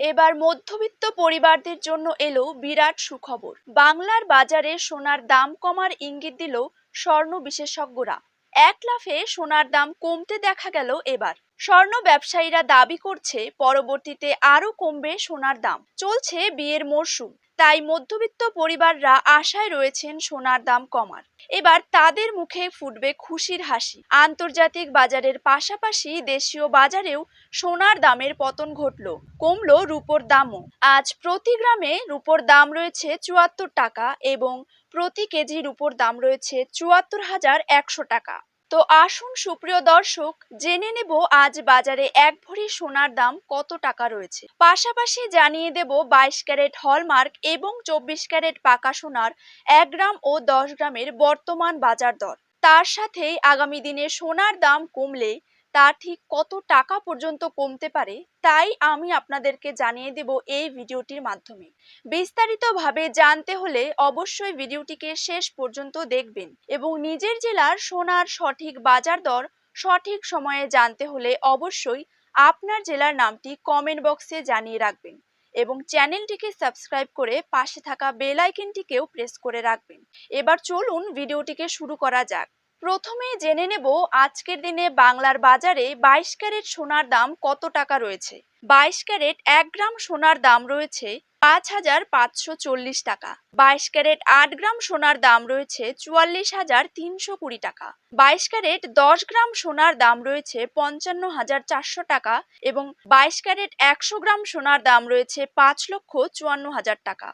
এবার মধ্যবিত্ত পরিবারদের জন্য এলো বিরাট সুখবর। বাংলার বাজারে সোনার দাম কমার ইঙ্গিত দিল স্বর্ণ বিশেষজ্ঞরা। এক লাফে সোনার দাম কমতে দেখা গেল এবার। স্বর্ণ ব্যবসায়ীরা দাবি করছে পরবর্তীতে আরো কমবে সোনার দাম। চলছে বিয়ের মরশুম, তাই মধ্যবিত্ত পরিবাররা আশায় রয়েছেন সোনার দাম কমার। এবার তাদের মুখে ফুটবে খুশির হাসি। আন্তর্জাতিক বাজারের পাশাপাশি দেশীয় বাজারেও সোনার দামের পতন ঘটল, কমলো রূপোর দামও। আজ প্রতি গ্রামে রূপোর দাম রয়েছে ৭৪ টাকা এবং প্রতি কেজি রূপোর দাম রয়েছে ৭৪,১০০ টাকা। তো আসুন সুপ্রিয় দর্শক, জেনে নেব আজ বাজারে এক ভরি সোনার দাম কত টাকা রয়েছে। পাশাপাশি জানিয়ে দেব ২২ ক্যারেট হলমার্ক এবং ২৪ ক্যারেট পাকা সোনার ১ গ্রাম ও ১০ গ্রামের বর্তমান বাজার দর। তার সাথেই আগামী দিনে সোনার দাম কমলে তা ঠিক কত টাকা পর্যন্ত কমতে পারে তাই আমি আপনাদেরকে জানিয়ে দেব এই ভিডিওটির মাধ্যমে। বিস্তারিতভাবে জানতে হলে অবশ্যই ভিডিওটিকে শেষ পর্যন্ত দেখবেন এবং নিজের জেলার সোনার সঠিক বাজার দর সঠিক সময়ে জানতে হলে অবশ্যই আপনার জেলার নামটি কমেন্ট বক্সে জানিয়ে রাখবেন এবং চ্যানেলটিকে সাবস্ক্রাইব করে পাশে থাকা বেল আইকনটিকেও প্রেস করে রাখবেন। এবার চলুন ভিডিওটিকে শুরু করা যাক। প্রথমে জেনে নেব আজকের দিনে বাংলার বাজারে ২২ ক্যারেট সোনার দাম কত টাকা রয়েছে। ২২ ক্যারেট ১ গ্রাম সোনার দাম রয়েছে ৫,৫৪০ টাকা। ২২ ক্যারেট ৮ গ্রাম সোনার দাম রয়েছে ৪৪,৩২০ টাকা। ২২ ক্যারেট ১০ গ্রাম সোনার দাম রয়েছে ৫৫,৪০০ টাকা এবং ২২ ক্যারেট ১০০ গ্রাম সোনার দাম রয়েছে ৫,৫৪,০০০ টাকা।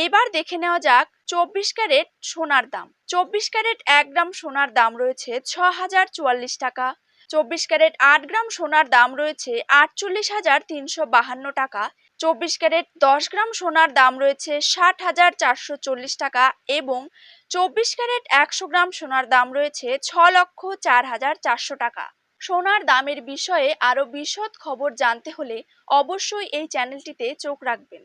এবার দেখে নেওয়া যাক ২৪ ক্যারেট সোনার দাম। ২৪ ক্যারেট ১ গ্রাম সোনার দাম রয়েছে ৬,০৪৪ টাকা। ২৪ ক্যারেট ৮ গ্রাম সোনার দাম রয়েছে ৪৮,৩৫২ টাকা। ২৪ ক্যারেট ১০ গ্রাম সোনার দাম রয়েছে ৬০,৪৪০ টাকা এবং ২৪ ক্যারেট ১০০ গ্রাম সোনার দাম রয়েছে ৬,০৪,৪০০ টাকা। সোনার দামের বিষয়ে আরো বিশদ খবর জানতে হলে অবশ্যই এই চ্যানেলটিতে চোখ রাখবেন।